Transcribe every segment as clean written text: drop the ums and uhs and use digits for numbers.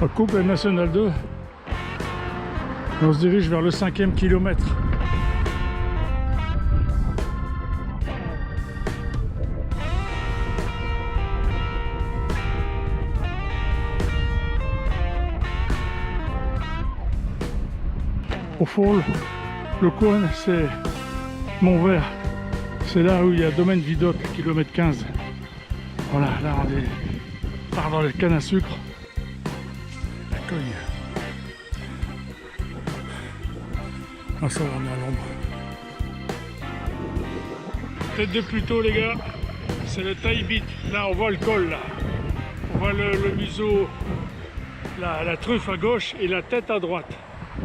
On coupe la nationale 2. On se dirige vers le 5e kilomètre. Au fond, le coin, c'est Montvert. C'est là où il y a domaine Vidot, kilomètre 15. Voilà, là on est part dans les cannes à sucre. La cogne. Ah, ça va, on est à l'ombre. Tête de Pluto, les gars, c'est le taille bit. Là, on voit le col, là. On voit le museau, la truffe à gauche et la tête à droite.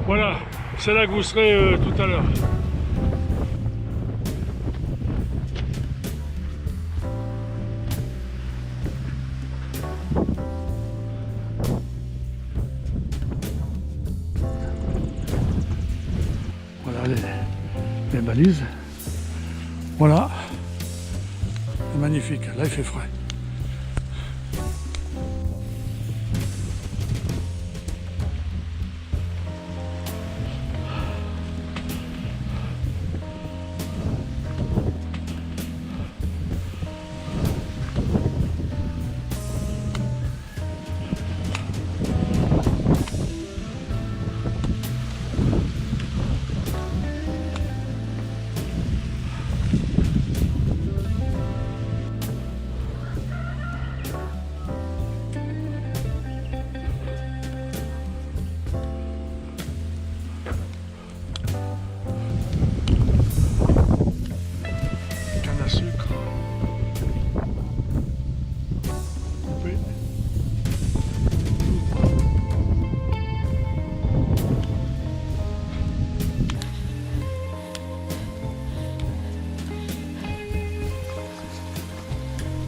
Voilà, c'est là que vous serez tout à l'heure. Voilà les balises. Voilà. C'est magnifique, là il fait frais.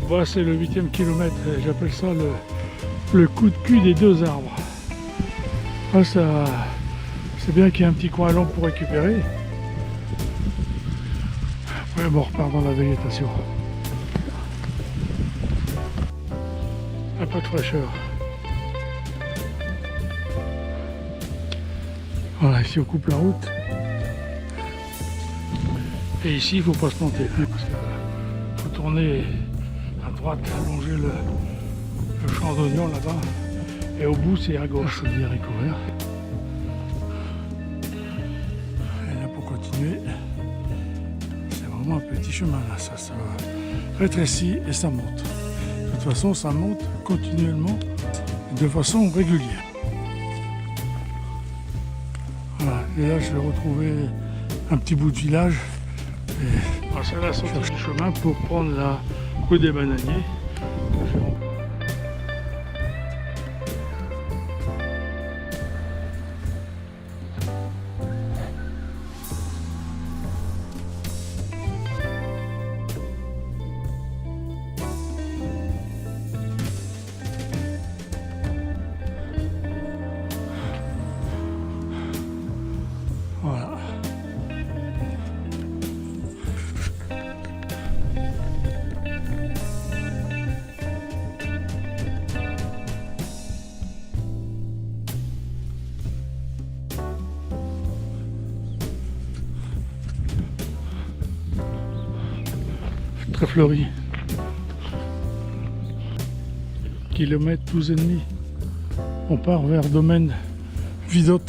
Voilà, c'est le 8e kilomètre, j'appelle ça le coup de cul des deux arbres. Ah, ça, c'est bien qu'il y ait un petit coin long pour récupérer. Après, bon, on repart dans la végétation. Un peu de fraîcheur. Voilà, ici on coupe la route. Et ici, il ne faut pas se planter. Parce qu'il faut tourner à droite, allonger le champ d'oignon là-bas. Et au bout, c'est à gauche, le haricot vert. Et là, pour continuer, c'est vraiment un petit chemin là. Ça se rétrécit et ça monte. De toute façon, ça monte continuellement, de façon régulière. Voilà. Et là, je vais retrouver un petit bout de village. Et c'est la sortie du chemin pour prendre la rue des Bananiers. Voilà. Très fleuri. Kilomètre 12,5. On part vers domaine Vidot.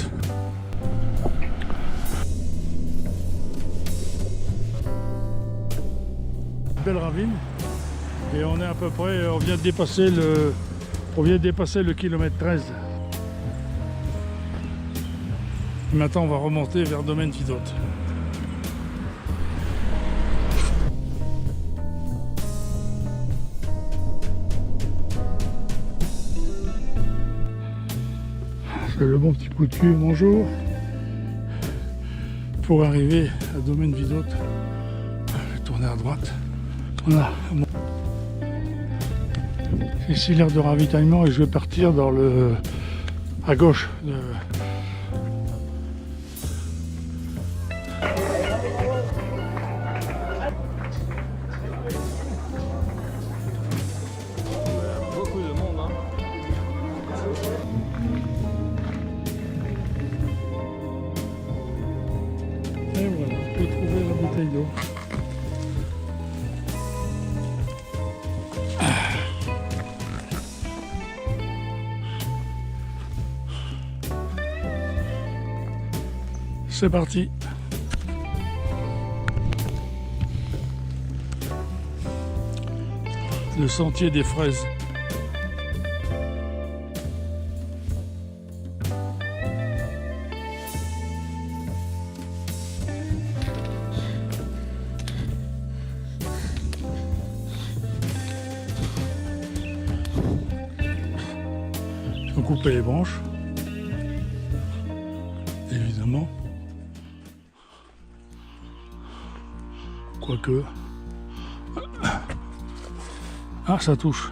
Belle ravine. Et on est à peu près, on vient de dépasser le kilomètre 13. Maintenant on va remonter vers domaine Vidot. C'est le bon petit coup de cul, bonjour. Pour arriver à domaine Vidot, je vais tourner à droite. Voilà. C'est ici l'aire de ravitaillement et je vais partir dans le à gauche. Beaucoup de monde, hein. c'est parti. Le sentier des fraises. Ils ont coupé les branches, évidemment. Quoique. Ah, ça touche.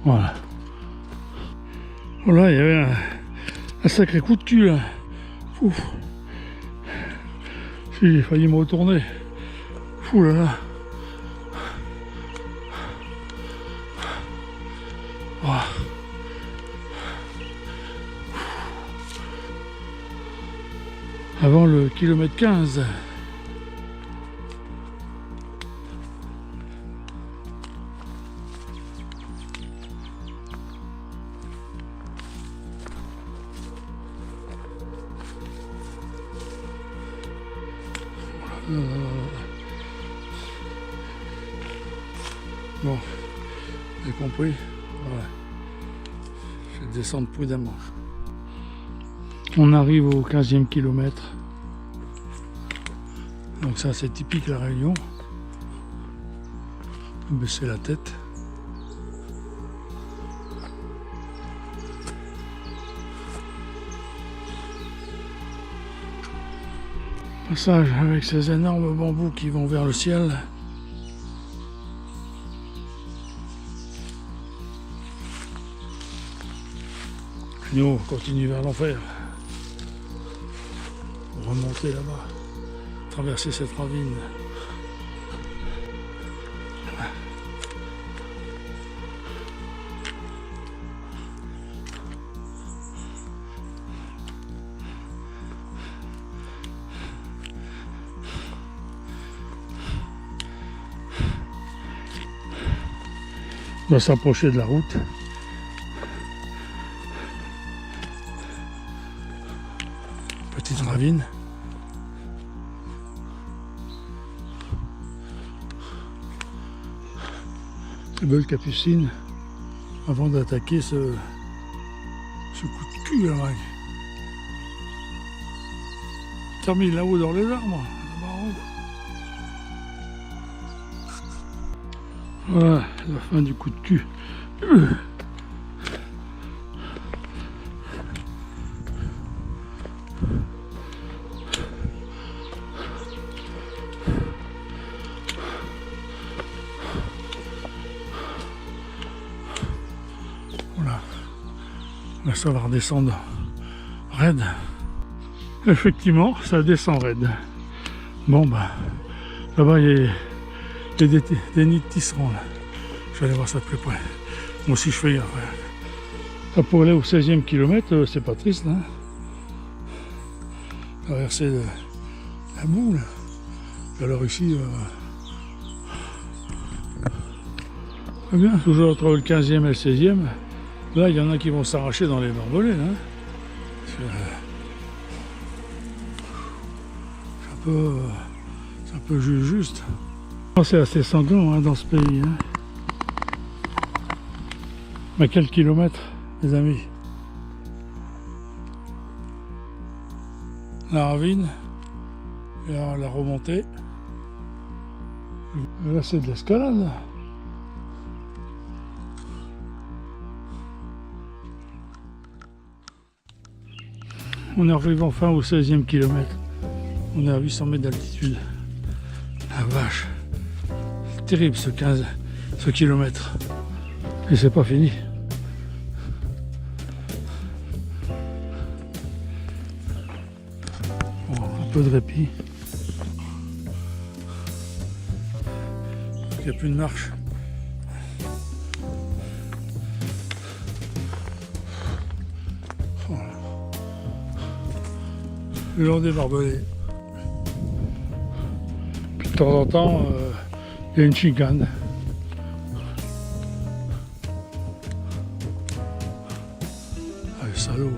Voilà. Voilà, il y avait un sacré coup de cul là. Ouf. J'ai failli me retourner. Ouh là là. Oh. Avant le kilomètre 15. Bon, j'ai compris. Voilà. Je vais descendre prudemment. On arrive au 15e kilomètre. Donc ça c'est typique la Réunion. Baisser la tête. Passage avec ces énormes bambous qui vont vers le ciel. Nous on continue vers l'enfer. Remonter là-bas. Traverser cette ravine. On doit s'approcher de la route. Petite ravine. C'est belle capucine avant d'attaquer ce coup de cul là. Termine là-haut dans les arbres. Voilà, la fin du coup de cul. Voilà. Là, ça va redescendre raide. Effectivement, ça descend raide. Bon, bah, là-bas, il y a des nids de tisserands là. Je vais aller voir ça de plus près. Moi aussi je fais gaffe. Là, pour aller au 16e kilomètre, c'est pas triste là. Traverser la boue là. Alors ici, très bien, toujours entre le 15e et le 16e. Là il y en a qui vont s'arracher dans les barbelés là. C'est un peu juste. C'est assez sanglant hein, dans ce pays. Hein. Mais quel kilomètre, les amis. La ravine, et là, la remontée. Et là, c'est de l'escalade. On arrive enfin au 16e kilomètre. On est à 800 mètres d'altitude. La vache. Terrible ce kilomètre. Et c'est pas fini. Bon, un peu de répit. Il n'y a plus de marche. Voilà. Le long des barbelés. Puis de temps en temps, il y a une chicane. Ah, le salaud.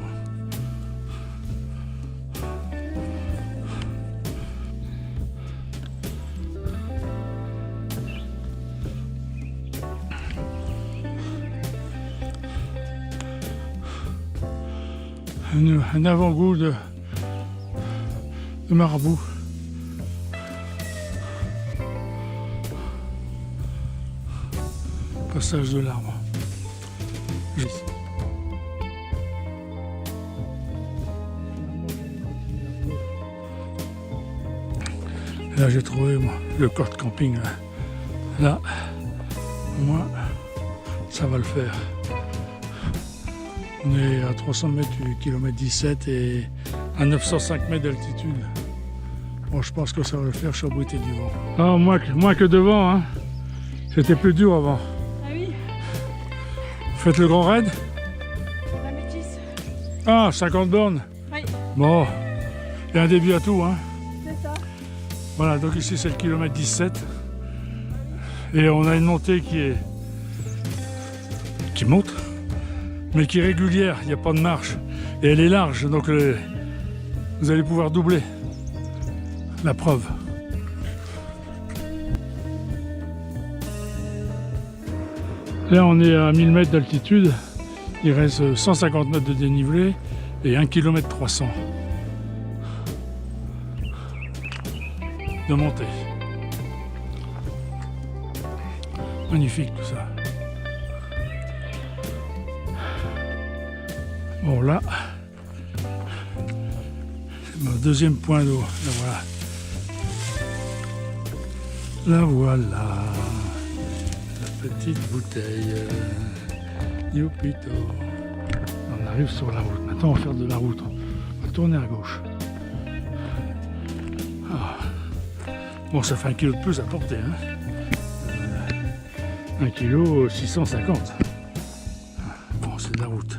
un avant-goût de Marabout. Passage de l'arbre. Là j'ai trouvé moi, le corps de camping. Là, moi, ça va le faire. On est à 300 mètres du kilomètre 17 et à 905 mètres d'altitude. Bon, je pense que ça va le faire, je suis abrité du vent. Ah, moins que devant, hein. C'était plus dur avant. Ah oui. Faites le grand raid. La métisse. Ah, 50 bornes. Oui. Bon, il y a un début à tout, hein. C'est ça. Voilà, donc ici c'est le kilomètre 17. Et on a une montée qui monte, mais qui est régulière, il n'y a pas de marche. Et elle est large, donc vous allez pouvoir doubler. La preuve. Là on est à 1000 mètres d'altitude, il reste 150 mètres de dénivelé et 1 km 300 de montée. Magnifique tout ça. Bon là, c'est mon deuxième point d'eau. Là voilà. La voilà. La petite bouteille. Youpito. On arrive sur la route. Maintenant on va faire de la route. On va tourner à gauche. Ah. Bon, ça fait 1 kg de plus à porter, hein. 1 kg 650. Bon, c'est de la route.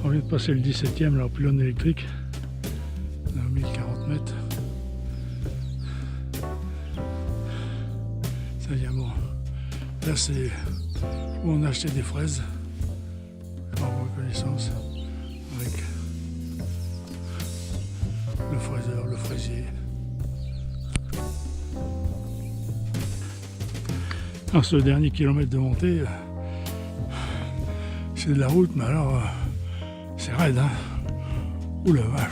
On vient de passer le 17e, là, au pylône électrique. On a 1040 mètres. Ça y est, bon. Là, c'est où on a acheté des fraises. En reconnaissance. Avec le fraiseur, le fraisier. Alors, ce dernier kilomètre de montée, c'est de la route, mais alors c'est raide, hein. Ouh la vache.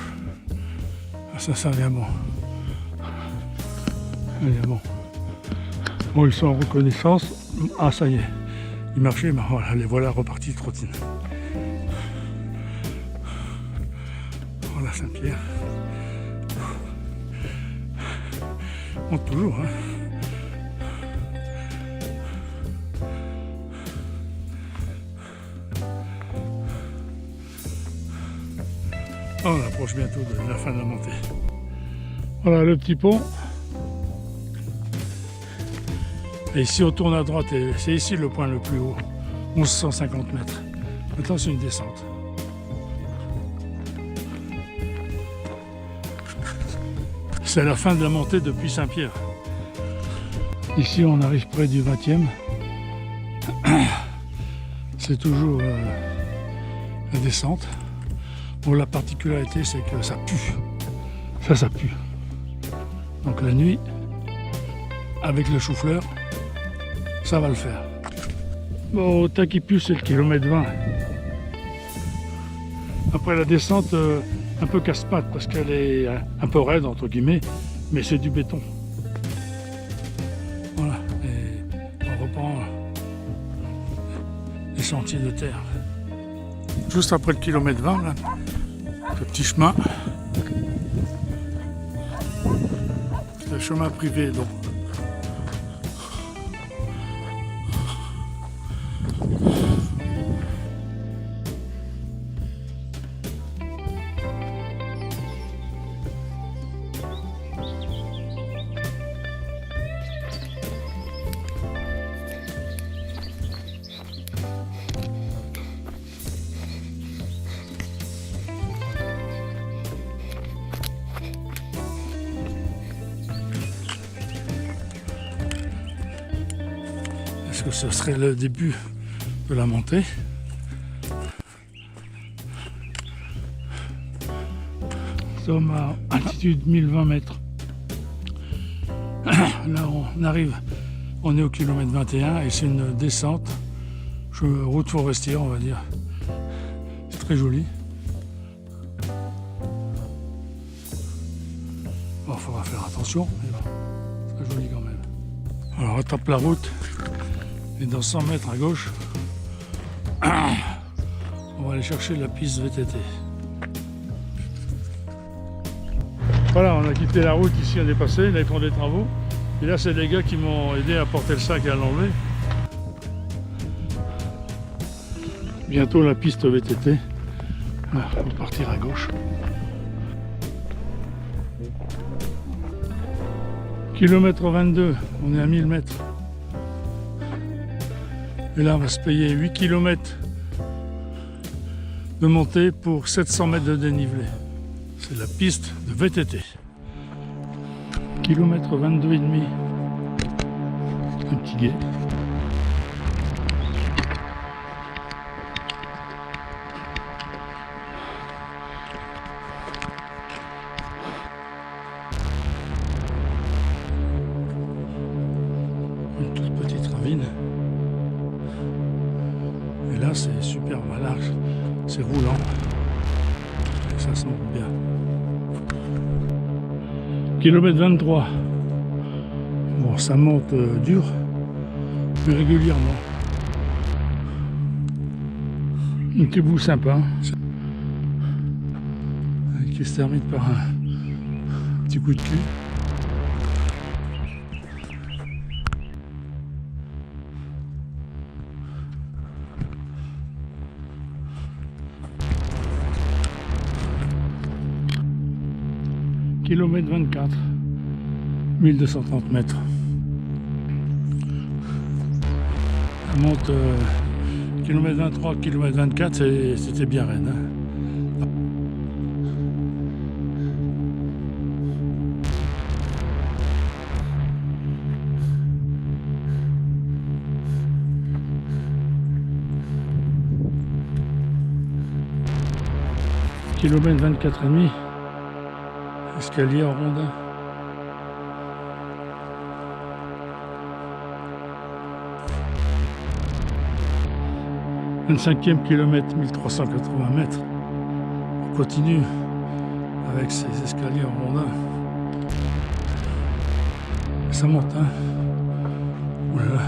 Ça vient bon. Ça vient bon. Bon, ils sont en reconnaissance. Ah, ça y est. Ils marchaient, mais voilà, les voilà repartis de trottinette. Voilà Saint-Pierre. On monte toujours, hein. On approche bientôt de la fin de la montée. Voilà le petit pont. Et ici on tourne à droite et c'est ici le point le plus haut. 1150 mètres. Maintenant c'est une descente. C'est la fin de la montée depuis Saint-Pierre. Ici on arrive près du 20e. C'est toujours la descente. Bon, la particularité, c'est que ça pue. Ça pue. Donc la nuit, avec le chou-fleur, ça va le faire. Bon, tant qu'il pue, c'est le kilomètre 20. Après la descente, un peu casse-pattes, parce qu'elle est un peu raide, entre guillemets, mais c'est du béton. Voilà, et on reprend les sentiers de terre. Juste après le kilomètre 20, là, ce petit chemin, c'est un chemin privé, donc. Est-ce que ce serait le début de la montée? Nous sommes à altitude 1020 mètres. Là on arrive, on est au kilomètre 21 et c'est une descente, route forestière on va dire. très joli. Bon, il faudra faire attention, mais bon, très joli quand même. Alors, on rattrape la route et dans 100 mètres à gauche, on va aller chercher la piste VTT. Voilà, on a quitté la route ici, on est passé, là ils font des travaux. Et là, c'est des gars qui m'ont aidé à porter le sac et à l'enlever. Bientôt la piste VTT. Là, on va partir à gauche. Kilomètre 22, on est à 1000 mètres. Et là, on va se payer 8 km de montée pour 700 mètres de dénivelé. C'est la piste de VTT. Kilomètre 22,5. Un petit guet. Une toute petite ravine. Et là, c'est super large. C'est roulant. Et ça se monte bien. Kilomètre 23. Bon, ça monte dur, mais régulièrement. Un petit bout sympa. Qui se termine par un petit coup de cul. Kilomètre 24, 1230 mètres. Ça monte kilomètre 23, kilomètre 24, c'était bien raide. Hein. Kilomètre 24,5. Escalier en rondin. « 25e kilomètre, 1380 mètres. On continue avec ces escaliers en rondin. Et ça monte, hein. Voilà.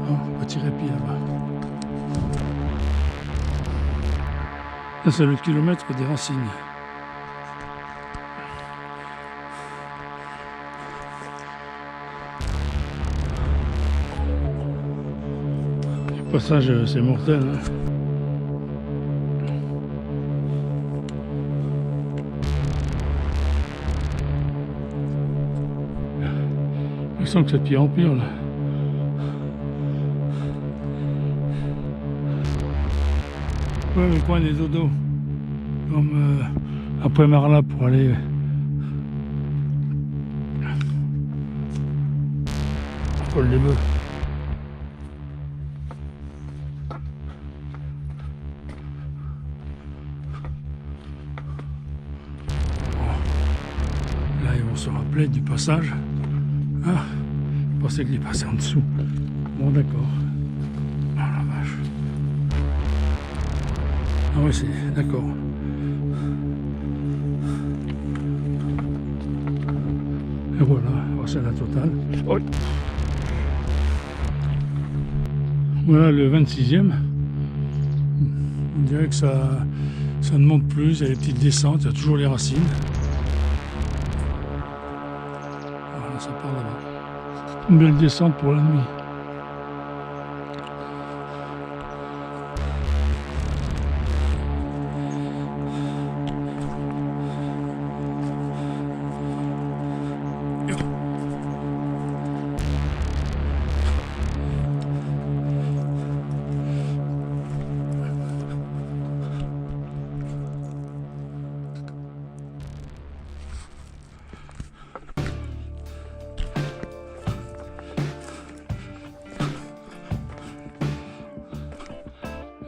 Oh, petit répit là-bas. Là, c'est le kilomètre des racines. Le passage, c'est mortel. Hein. Je sens que c'est de pire en pire là. Ouais, le coin des dodos. Comme après Marla pour aller. Col des Bœufs. Là, ils vont se rappeler du passage. Ah, je pensais qu'il est passé en dessous. Bon, d'accord. Oh la vache. Ah oui, c'est d'accord. Et voilà, c'est la totale. Oh. Voilà le 26e. On dirait que ça ne monte plus, il y a des petites descentes, il y a toujours les racines. Voilà, ça part là-bas. Une belle descente pour la nuit.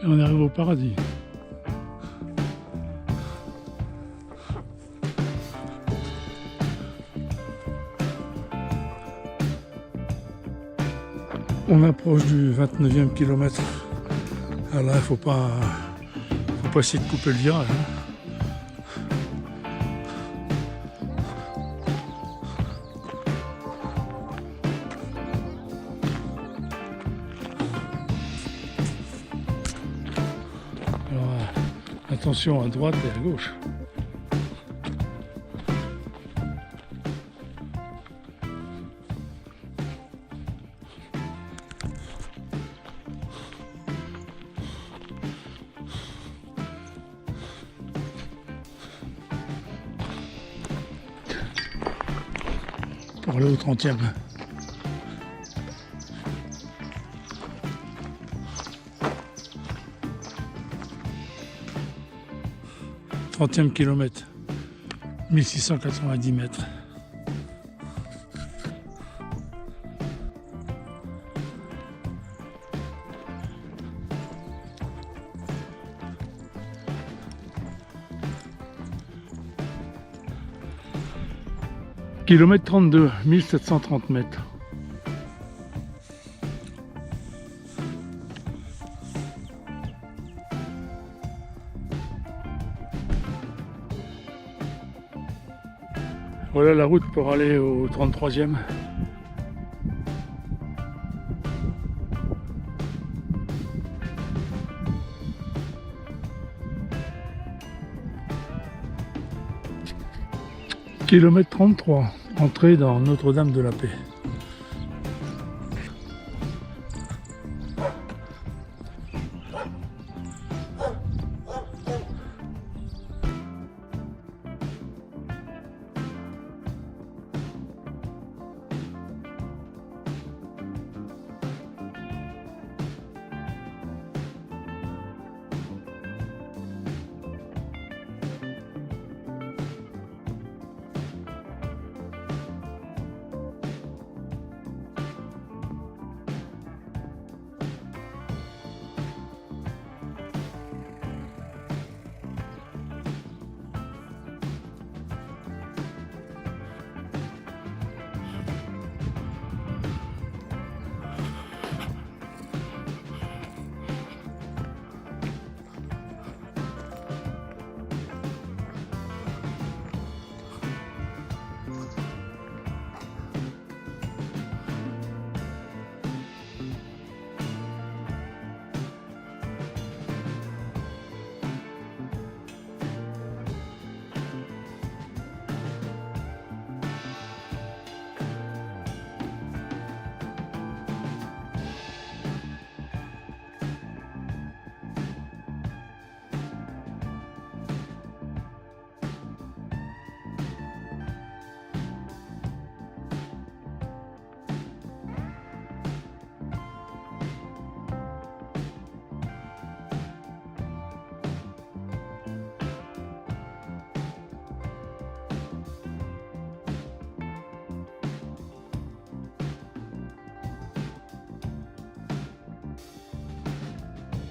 Et on arrive au paradis. On approche du 29e kilomètre. Alors là, il faut pas essayer de couper le virage. Alors, attention à droite et à gauche. Pour aller au 30e. Kilomètre, 1690 mètres. Kilomètre 32, 1730 mètres. Voilà la route pour aller au 33e. Kilomètre 33, entrée dans Notre-Dame de la Paix.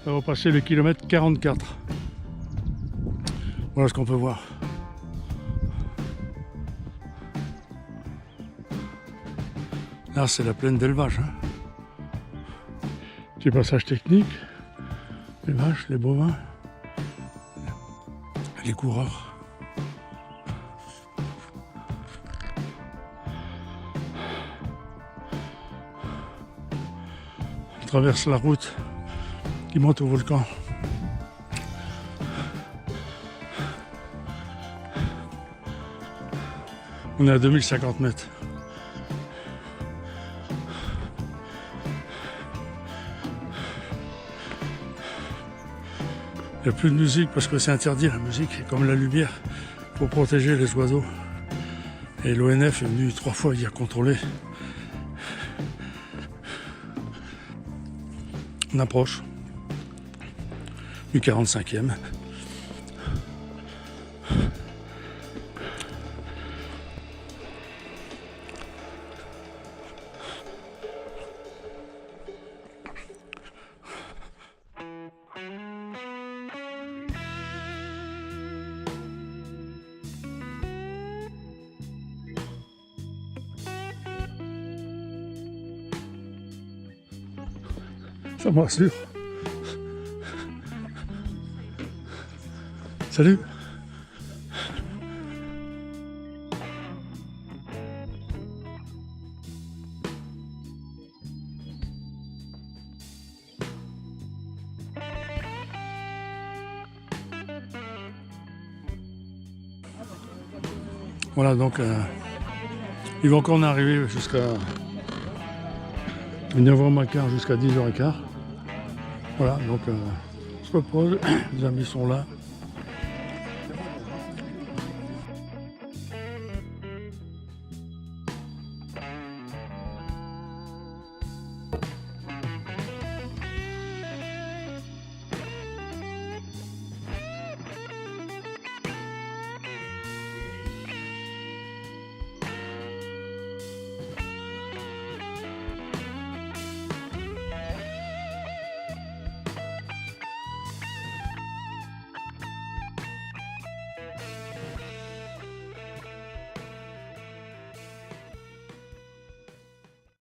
On va passer le kilomètre 44. Voilà ce qu'on peut voir. Là, c'est la plaine d'élevage. Petit passage technique. Les vaches, les bovins, les coureurs. On traverse la route qui monte au volcan. On est à 2050 mètres. Il n'y a plus de musique parce que c'est interdit la musique, comme la lumière, pour protéger les oiseaux. Et l'ONF est venu 3 fois y a contrôlé. On approche du 45e. Ça me rassure. Salut. Voilà, donc il va encore en arriver jusqu'à 9h15 jusqu'à 10h15. Voilà, donc je me pose, les amis sont là.